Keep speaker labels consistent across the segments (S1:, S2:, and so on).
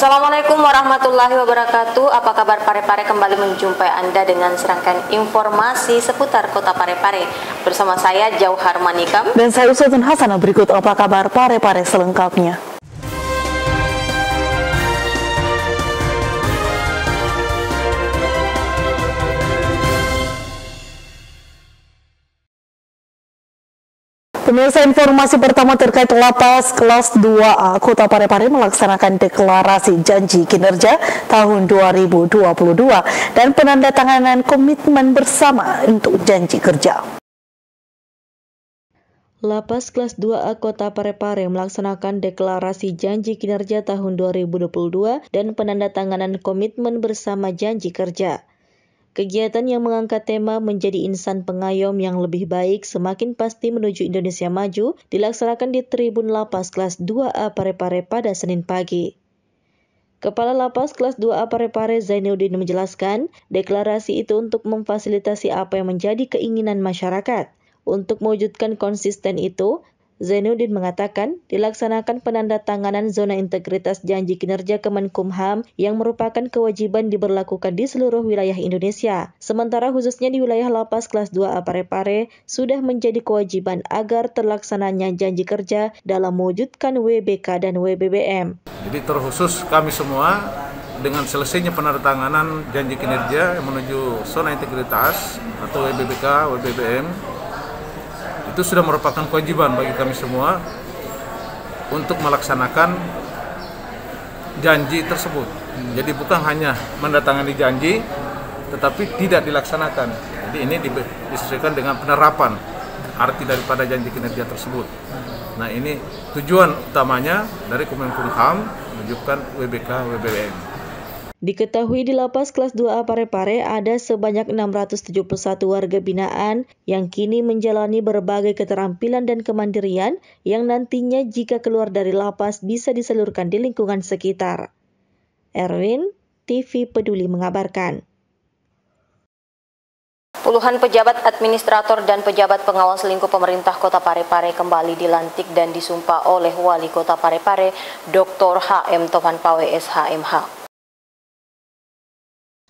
S1: Assalamualaikum warahmatullahi wabarakatuh. Apa kabar Parepare? Kembali menjumpai Anda dengan serangkaian informasi seputar Kota Parepare. Bersama saya Jauhar Manikam
S2: dan saya Usutun Hasanah. Berikut apa kabar Parepare selengkapnya. Pemirsa, informasi pertama terkait Lapas Kelas 2A Kota Parepare melaksanakan deklarasi janji kinerja tahun 2022 dan penandatanganan komitmen bersama untuk janji kerja. Lapas Kelas 2A Kota Parepare melaksanakan deklarasi janji kinerja tahun 2022 dan penandatanganan komitmen bersama janji kerja. Kegiatan yang mengangkat tema menjadi insan pengayom yang lebih baik semakin pasti menuju Indonesia maju dilaksanakan di Tribun Lapas Kelas 2A Parepare pada Senin pagi. Kepala Lapas Kelas 2A Parepare Zainuddin menjelaskan, deklarasi itu untuk memfasilitasi apa yang menjadi keinginan masyarakat. Untuk mewujudkan konsisten itu, Zainuddin mengatakan dilaksanakan penandatanganan zona integritas janji kinerja Kemenkumham yang merupakan kewajiban diberlakukan di seluruh wilayah Indonesia. Sementara khususnya di wilayah Lapas Kelas 2A Parepare sudah menjadi kewajiban agar terlaksananya janji kerja dalam mewujudkan WBK dan WBBM.
S3: Jadi terkhusus kami semua dengan selesainya penandatanganan janji kinerja menuju zona integritas atau WBBK, WBBM, itu sudah merupakan kewajiban bagi kami semua untuk melaksanakan janji tersebut. Jadi bukan hanya mendatangani janji, tetapi tidak dilaksanakan. Jadi ini disesuaikan dengan penerapan arti daripada janji kinerja tersebut. Nah, ini tujuan utamanya dari Kemenkumham menunjukkan WBK, WBBM.
S2: Diketahui di Lapas Kelas 2A Parepare ada sebanyak 671 warga binaan yang kini menjalani berbagai keterampilan dan kemandirian yang nantinya jika keluar dari lapas bisa disalurkan di lingkungan sekitar. Erwin, TV Peduli mengabarkan.
S1: Puluhan pejabat administrator dan pejabat pengawas lingkup pemerintah Kota Parepare kembali dilantik dan disumpah oleh Wali Kota Parepare, Dr. HM Taufan Pawe SHMH.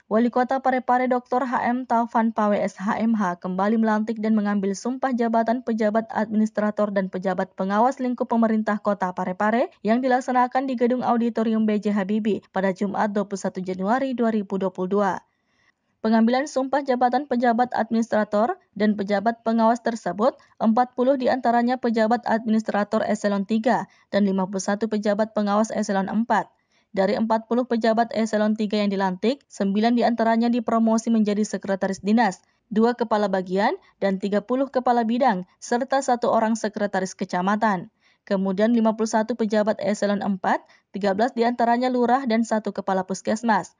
S2: Wali Kota Parepare Dr. HM Taufan Pawe SHMH kembali melantik dan mengambil sumpah jabatan pejabat administrator dan pejabat pengawas lingkup pemerintah Kota Parepare yang dilaksanakan di Gedung Auditorium B.J. Habibie pada Jumat 21 Januari 2022. Pengambilan sumpah jabatan pejabat administrator dan pejabat pengawas tersebut, 40 diantaranya pejabat administrator eselon 3 dan 51 pejabat pengawas eselon 4. Dari 40 pejabat eselon 3 yang dilantik, 9 diantaranya dipromosi menjadi sekretaris dinas, 2 kepala bagian, dan 30 kepala bidang, serta 1 orang sekretaris kecamatan. Kemudian 51 pejabat eselon 4, 13 diantaranya lurah dan 1 kepala puskesmas.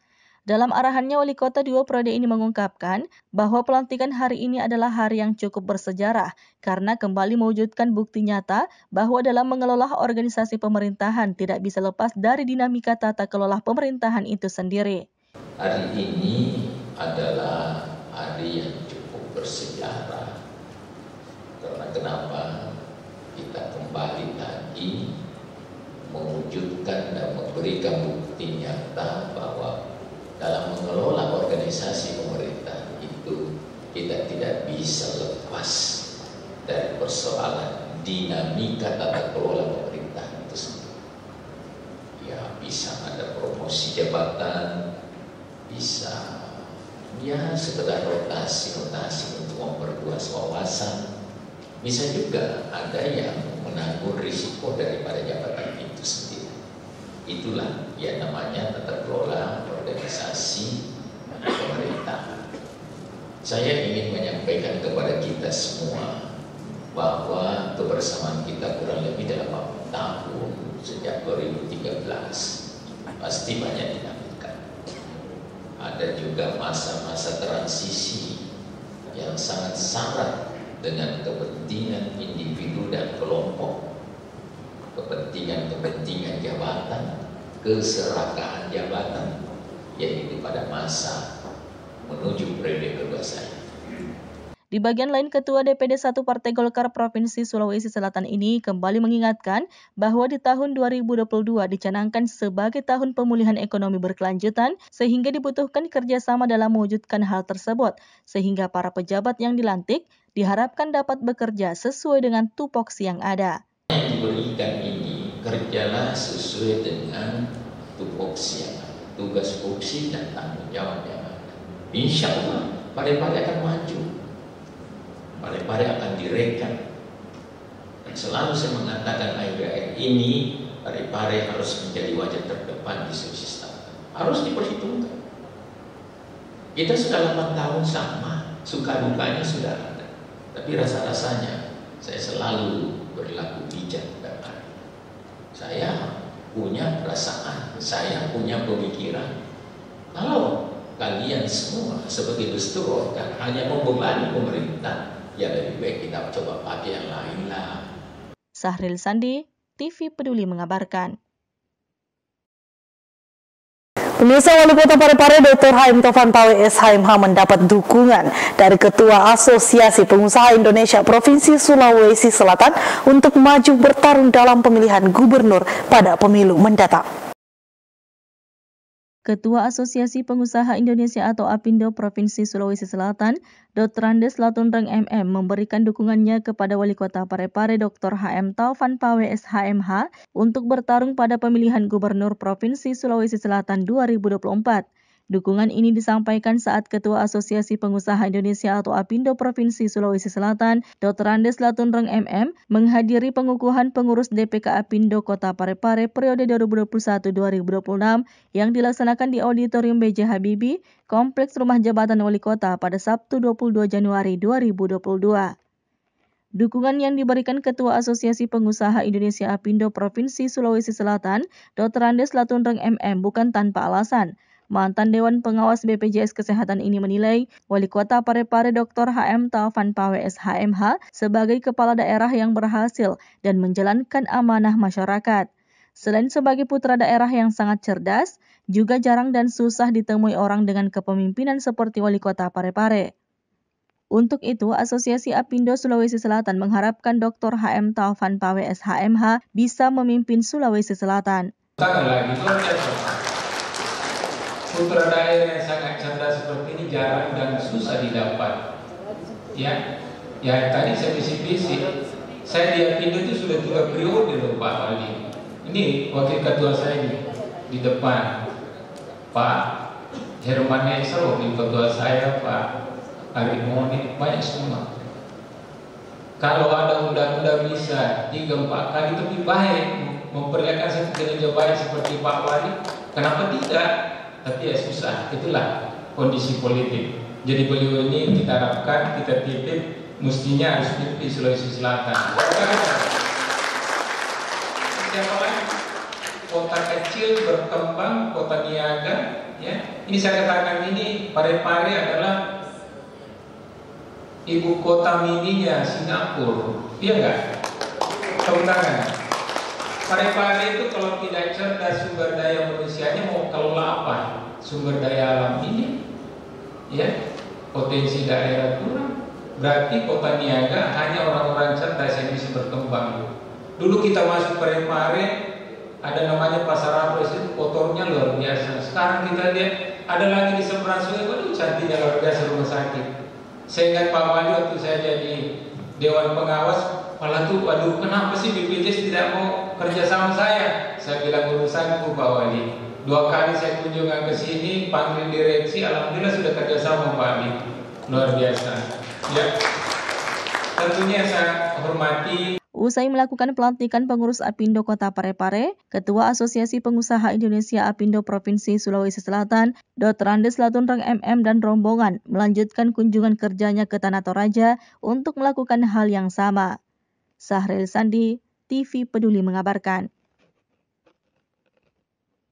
S2: Dalam arahannya, Wali Kota 2 periode ini mengungkapkan bahwa pelantikan hari ini adalah hari yang cukup bersejarah karena kembali mewujudkan bukti nyata bahwa dalam mengelola organisasi pemerintahan tidak bisa lepas dari dinamika tata kelola pemerintahan itu sendiri.
S4: Hari ini adalah hari yang cukup bersejarah. Karena kenapa? Kita kembali lagi mewujudkan dan memberikan bukti nyata bahwa dalam mengelola organisasi pemerintah itu kita tidak bisa lepas dari persoalan dinamika tata kelola pemerintah itu sendiri. Ya, bisa ada promosi jabatan, bisa ya sekedar rotasi untuk memperluas wawasan, bisa juga ada yang menanggung risiko daripada jabatan itu sendiri. Itulah yang namanya tata kelola organisasi pemerintahan. Saya ingin menyampaikan kepada kita semua bahwa kebersamaan kita kurang lebih dalam 8 tahun sejak 2013 pasti banyak dinamika. Ada juga masa-masa transisi yang sangat syarat dengan kepentingan individu dan kelompok, kepentingan jabatan, keserakahan jabatan, yaitu pada masa menuju periode kedua saya.
S2: Di bagian lain, Ketua DPD 1 Partai Golkar Provinsi Sulawesi Selatan ini kembali mengingatkan bahwa di tahun 2022 dicanangkan sebagai tahun pemulihan ekonomi berkelanjutan sehingga dibutuhkan kerjasama dalam mewujudkan hal tersebut, sehingga para pejabat yang dilantik diharapkan dapat bekerja sesuai dengan tupoksi yang ada.
S4: Yang diberikan ini kerjalah sesuai dengan tupoksi yang ada, tugas fungsi dan tanggung jawab yang ada. Insya Allah Parepare akan maju. Parepare akan direkan. Dan selalu saya mengatakan akhir-akhir ini Parepare harus menjadi wajah terdepan di Sulawesi Selatan. Harus diperhitungkan. Kita sudah 8 tahun sama, suka dukanya sudah ada. Tapi rasa-rasanya saya selalu berlaku bijak dan adil. Saya punya perasaan, saya punya pemikiran. Kalau kalian semua sebagai gestur kan hanya membebani pemerintah, ya lebih baik kita coba pakai yang lain lah.
S2: Sahril Sandi, TV Peduli mengabarkan.
S5: Pemirsa, Wali Kota Parepare Dr. H.M. Taufan Pawe SHMH mendapat dukungan dari Ketua Asosiasi Pengusaha Indonesia Provinsi Sulawesi Selatan untuk maju bertarung dalam pemilihan gubernur pada pemilu mendatang.
S2: Ketua Asosiasi Pengusaha Indonesia atau APindo Provinsi Sulawesi Selatan, Dr. Andes Latunreng MM memberikan dukungannya kepada Wali Kota Parepare Dr. H.M. Taufan Pawe SHMH untuk bertarung pada pemilihan Gubernur Provinsi Sulawesi Selatan 2024. Dukungan ini disampaikan saat Ketua Asosiasi Pengusaha Indonesia atau APindo Provinsi Sulawesi Selatan, Dr. Andes Latunreng MM, menghadiri pengukuhan pengurus DPK APindo Kota Parepare periode 2021-2026 yang dilaksanakan di Auditorium B.J. Habibie, Kompleks Rumah Jabatan Wali Kota pada Sabtu 22 Januari 2022. Dukungan yang diberikan Ketua Asosiasi Pengusaha Indonesia APindo Provinsi Sulawesi Selatan, Dr. Andes Latunreng MM, bukan tanpa alasan. Mantan Dewan Pengawas BPJS Kesehatan ini menilai Wali Kota Parepare Dr. H.M. Taufan Pawe SHMH sebagai kepala daerah yang berhasil dan menjalankan amanah masyarakat. Selain sebagai putra daerah yang sangat cerdas, juga jarang dan susah ditemui orang dengan kepemimpinan seperti Wali Kota Parepare. Untuk itu, Asosiasi APindo Sulawesi Selatan mengharapkan Dr. H.M. Taufan Pawe SHMH bisa memimpin Sulawesi Selatan.
S6: Putra daerah yang sangat cerdas seperti ini jarang dan susah didapat. Ya tadi saya bisik-bisik, saya di APindo itu sudah 3 periode loh Pak Wali. Ini wakil ketua saya di depan, Pak Herman Nesro, di ketua saya Pak Arimoni, banyak semua. Kalau ada undang-undang bisa 3-4 kali lebih baik memperlihatkan satu kinerja baik seperti Pak Wali. Kenapa tidak? Tapi ya susah, itulah kondisi politik. Jadi beliau ini kita harapkan, kita titip, mestinya harus di Sulawesi Selatan. Siapa lagi? Kota kecil berkembang, kota niaga. Ya, ini saya katakan ini Parepare adalah ibu kota mininya Singapura. Iya enggak? Tepuk tangan. Parepare itu kalau tidak cerdas sumber daya manusianya mau kelola apa? Sumber daya alam ini, ya, potensi daerah kurang. Berarti kota niaga hanya orang-orang cerdas yang bisa berkembang. Dulu kita masuk Parepare, ada namanya Pasar Apres, itu kotornya luar biasa. Sekarang kita lihat ada lagi di seberang sungai, waduh cantiknya luar biasa rumah sakit. Saya ingat Pak Wali waktu saya jadi Dewan Pengawas, malah tuh, waduh kenapa sih BPJS tidak mau kerja sama saya? Saya bilang urusanku Pak Wali. 2 kali saya kunjungan ke sini, panggil direksi, alhamdulillah sudah kerja sama Pak Wali. Luar biasa. Ya, tentunya saya hormati.
S2: Usai melakukan pelantikan pengurus APindo Kota Parepare, Ketua Asosiasi Pengusaha Indonesia APindo Provinsi Sulawesi Selatan, Dr. Andes Latunreng MM dan rombongan melanjutkan kunjungan kerjanya ke Tanah Toraja untuk melakukan hal yang sama. Sahril Sandi, TV Peduli mengabarkan.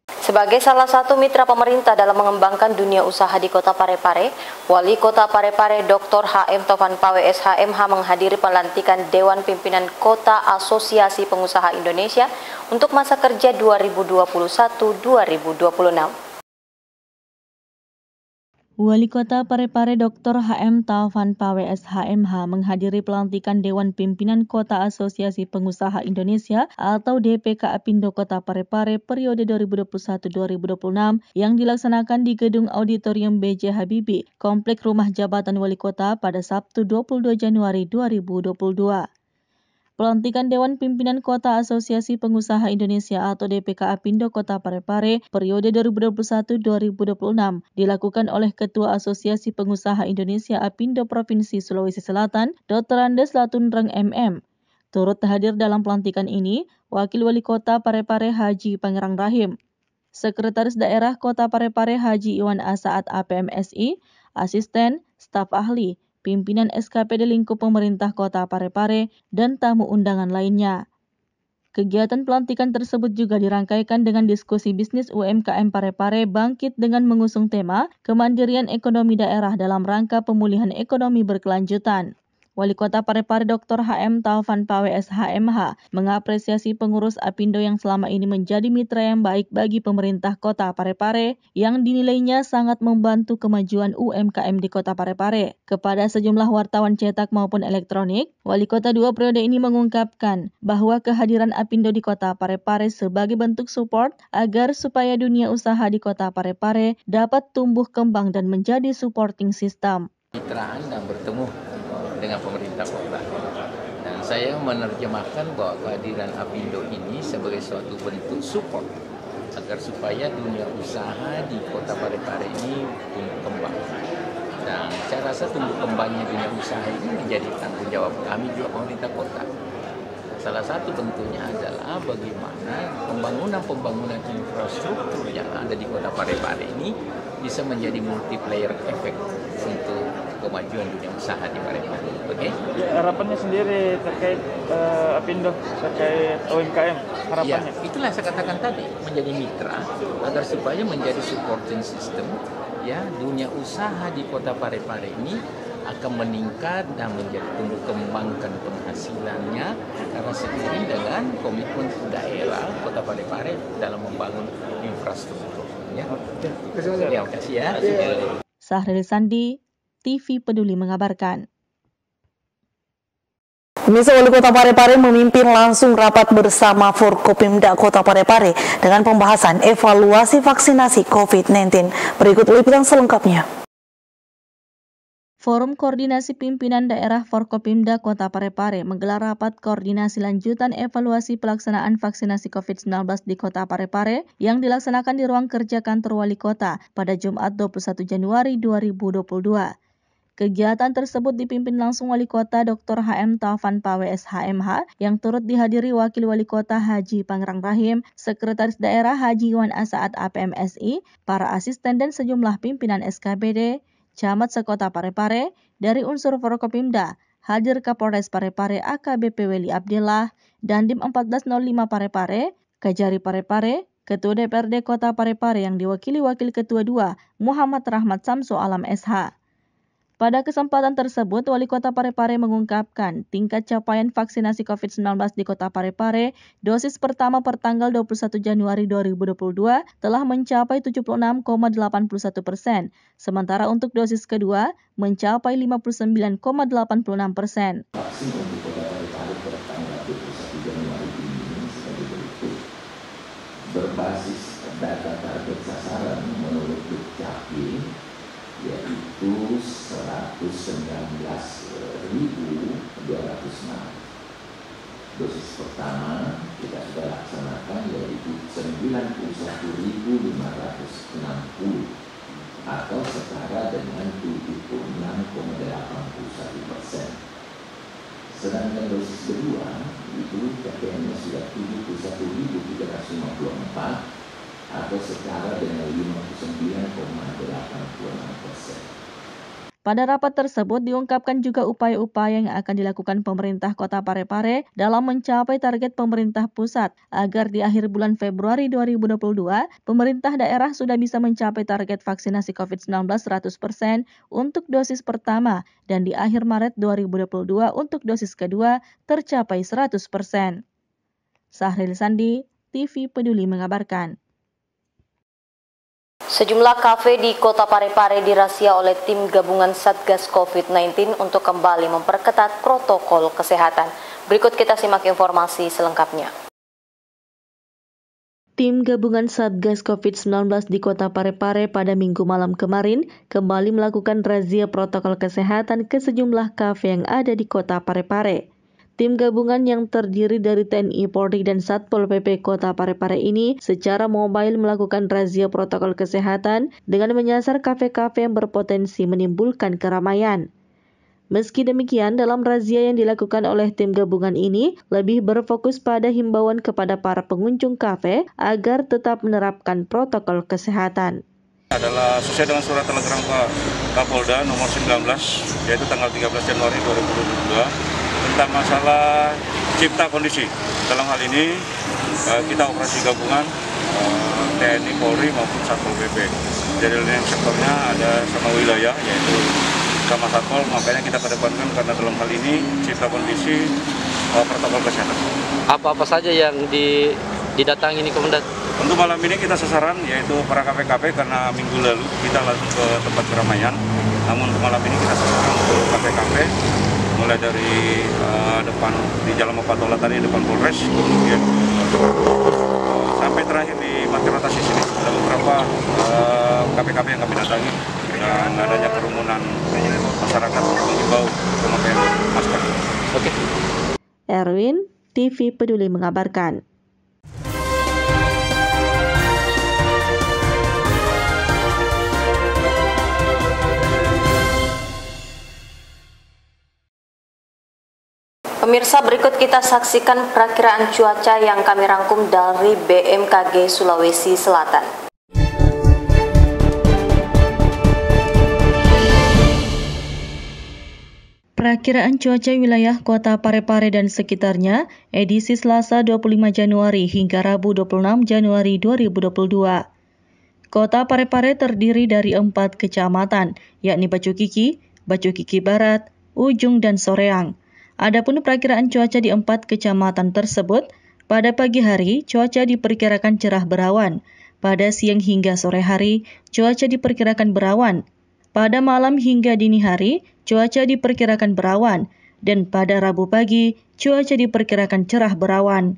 S1: Sebagai salah satu mitra pemerintah dalam mengembangkan dunia usaha di Kota Parepare, Wali Kota Parepare Dr. H.M. Taufan Pawe SHMH menghadiri pelantikan Dewan Pimpinan Kota Asosiasi Pengusaha Indonesia untuk masa kerja 2021-2026.
S2: Wali Kota Parepare Dr. HM Taufan PWS HMH menghadiri pelantikan Dewan Pimpinan Kota Asosiasi Pengusaha Indonesia atau DPK Apindo Kota Parepare periode 2021-2026 yang dilaksanakan di Gedung Auditorium B.J. Habibie, Komplek Rumah Jabatan Wali Kota pada Sabtu 22 Januari 2022. Pelantikan Dewan Pimpinan Kota Asosiasi Pengusaha Indonesia atau DPK Apindo Kota Parepare periode 2021-2026 dilakukan oleh Ketua Asosiasi Pengusaha Indonesia Apindo Provinsi Sulawesi Selatan, Dr. Andes Latunreng MM. Turut hadir dalam pelantikan ini, Wakil Wali Kota Parepare Haji Pangerang Rahim, Sekretaris Daerah Kota Parepare Haji Iwan Asaat APMSI, Asisten, Staf Ahli, Pimpinan SKPD Lingkup Pemerintah Kota Parepare, dan tamu undangan lainnya. Kegiatan pelantikan tersebut juga dirangkaikan dengan diskusi bisnis UMKM Parepare bangkit dengan mengusung tema Kemandirian Ekonomi Daerah dalam rangka pemulihan ekonomi berkelanjutan. Wali Kota Parepare Dr. HM Taufan PWS HMH mengapresiasi pengurus Apindo yang selama ini menjadi mitra yang baik bagi pemerintah Kota Parepare yang dinilainya sangat membantu kemajuan UMKM di Kota Parepare. Kepada sejumlah wartawan cetak maupun elektronik, Wali Kota 2 periode ini mengungkapkan bahwa kehadiran Apindo di Kota Parepare sebagai bentuk support agar supaya dunia usaha di Kota Parepare dapat tumbuh kembang dan menjadi supporting system.
S4: Mitraan dan bertemu dengan pemerintah kota. Dan saya menerjemahkan bahwa kehadiran Apindo ini sebagai suatu bentuk support agar supaya dunia usaha di Kota Parepare ini tumbuh kembang. Dan saya rasa tumbuh kembangnya dunia usaha ini menjadi tanggung jawab kami juga pemerintah kota. Salah satu bentuknya adalah bagaimana pembangunan infrastruktur yang ada di Kota Parepare ini bisa menjadi multiplier effect untuk kemajuan dunia usaha di Parepare. Oke?
S7: Ya, harapannya sendiri terkait Apindo, terkait UMKM, harapannya?
S4: Ya, itulah saya katakan tadi, menjadi mitra agar supaya menjadi supporting system, ya, dunia usaha di Kota Parepare ini akan meningkat dan menjadi tumbuh kembangkan penghasilannya karena seiring dengan komitmen daerah Kota Parepare dalam membangun infrastruktur. Ya. Terima kasih ya.
S2: Sahril Sandi, TV Peduli mengabarkan.
S5: Pemirsa, Wali Kota Parepare memimpin langsung rapat bersama Forkopimda Kota Parepare dengan pembahasan evaluasi vaksinasi COVID-19. Berikut liputan selengkapnya.
S2: Forum Koordinasi Pimpinan Daerah Forkopimda Kota Parepare menggelar rapat koordinasi lanjutan evaluasi pelaksanaan vaksinasi COVID-19 di Kota Parepare yang dilaksanakan di ruang kerja kantor Wali Kota pada Jumat 21 Januari 2022. Kegiatan tersebut dipimpin langsung Wali Kota Dr. HM Taufan PWS HMH yang turut dihadiri Wakil Wali Kota Haji Pangerang Rahim, Sekretaris Daerah Haji Iwan Asaat APMSI, para asisten dan sejumlah pimpinan SKPD, Camat Sekota Parepare, dari unsur Forkopimda, hadir Kapolres Parepare AKBP Weli Abdillah, Dandim 1405 Parepare, Kajari Parepare, Ketua DPRD Kota Parepare yang diwakili Wakil Ketua 2 Muhammad Rahmat Samsu Alam SH. Pada kesempatan tersebut, Wali Kota Parepare mengungkapkan tingkat capaian vaksinasi COVID-19 di Kota Parepare dosis pertama per tanggal 21 Januari 2022 telah mencapai 76,81%, sementara untuk dosis kedua mencapai 59,86%.
S8: Vaksin untuk Kota Parepare pada tanggal 21 Januari ini sebagai berikut. Berbasis data target sasaran menurut Dukcapil, yaitu 119.206. Dosis pertama kita sudah laksanakan yaitu 91.560 atau setara dengan 76,81%. Sedangkan dosis kedua itu capaiannya sudah 71.354 atau setara dengan 59,86%.
S2: Pada rapat tersebut diungkapkan juga upaya-upaya yang akan dilakukan pemerintah Kota Parepare dalam mencapai target pemerintah pusat agar di akhir bulan Februari 2022 pemerintah daerah sudah bisa mencapai target vaksinasi COVID-19 100% untuk dosis pertama dan di akhir Maret 2022 untuk dosis kedua tercapai 100%. Sahril Sandi, TV Peduli mengabarkan.
S1: Sejumlah kafe di Kota Parepare dirazia oleh tim gabungan Satgas COVID-19 untuk kembali memperketat protokol kesehatan. Berikut kita simak informasi selengkapnya.
S2: Tim gabungan Satgas COVID-19 di Kota Parepare pada Minggu malam kemarin kembali melakukan razia protokol kesehatan ke sejumlah kafe yang ada di Kota Parepare. Tim gabungan yang terdiri dari TNI, Polri, dan Satpol PP Kota Parepare ini secara mobile melakukan razia protokol kesehatan dengan menyasar kafe-kafe yang berpotensi menimbulkan keramaian. Meski demikian, dalam razia yang dilakukan oleh tim gabungan ini lebih berfokus pada himbauan kepada para pengunjung kafe agar tetap menerapkan protokol kesehatan.
S9: Adalah sesuai dengan surat telegram Kapolda nomor 19 yaitu tanggal 13 Januari 2022 tentang masalah cipta kondisi. Dalam hal ini kita operasi gabungan TNI, Polri maupun Satpol PP. Jadi yang sektornya ada sama wilayah yaitu sama Satpol, makanya kita kedepankan karena dalam hal ini cipta kondisi protokol kesehatan.
S10: Apa-apa saja yang didatangi ini, Komandan?
S9: Untuk malam ini kita sasaran yaitu para kafe-kafe karena minggu lalu kita langsung ke tempat keramaian. Namun untuk malam ini kita sasaran untuk kafe-kafe mulai dari depan di Jalan Mapatola tadi depan Polres, kemudian sampai terakhir di Matirotasi sini ada beberapa kafe-kafe yang kami datangi dengan adanya kerumunan masyarakat mengimbau pemakaian masker.
S10: Oke.
S2: Erwin, TV Peduli mengabarkan.
S1: Pemirsa, berikut kita saksikan perakiraan cuaca yang kami rangkum dari BMKG Sulawesi Selatan.
S2: Perakiraan cuaca wilayah Kota Parepare dan sekitarnya edisi Selasa 25 Januari hingga Rabu 26 Januari 2022. Kota Parepare terdiri dari 4 kecamatan, yakni Bacukiki, Bacukiki Barat, Ujung, dan Soreang. Adapun perakiraan cuaca di 4 kecamatan tersebut, pada pagi hari cuaca diperkirakan cerah berawan, pada siang hingga sore hari cuaca diperkirakan berawan, pada malam hingga dini hari cuaca diperkirakan berawan, dan pada Rabu pagi cuaca diperkirakan cerah berawan.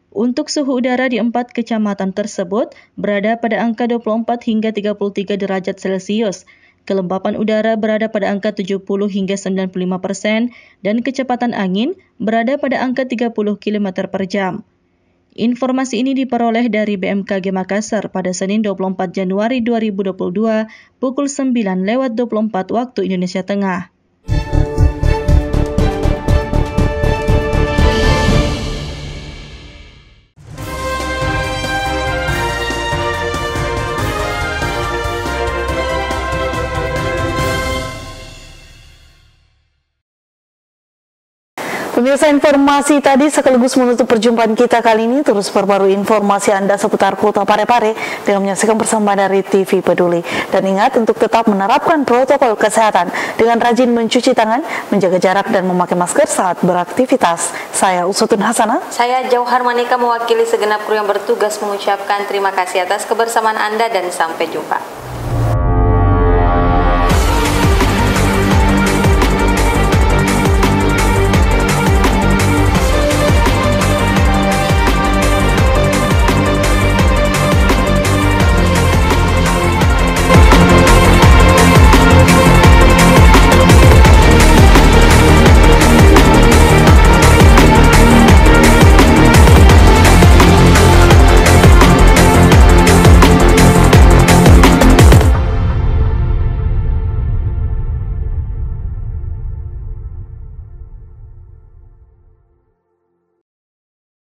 S2: Untuk suhu udara di 4 kecamatan tersebut berada pada angka 24 hingga 33 derajat Celcius. Kelembapan udara berada pada angka 70 hingga 95% dan kecepatan angin berada pada angka 30 km per jam. Informasi ini diperoleh dari BMKG Makassar pada Senin 24 Januari 2022 pukul 9:24 waktu Indonesia Tengah.
S5: Pemirsa, informasi tadi sekaligus menutup perjumpaan kita kali ini. Terus perbarui informasi Anda seputar Kota Parepare dengan menyaksikan bersama dari TV Peduli. Dan ingat untuk tetap menerapkan protokol kesehatan dengan rajin mencuci tangan, menjaga jarak, dan memakai masker saat beraktivitas. Saya Usutun Hasanah.
S1: Saya Jauhar Manika mewakili segenap kru yang bertugas mengucapkan terima kasih atas kebersamaan Anda dan sampai jumpa.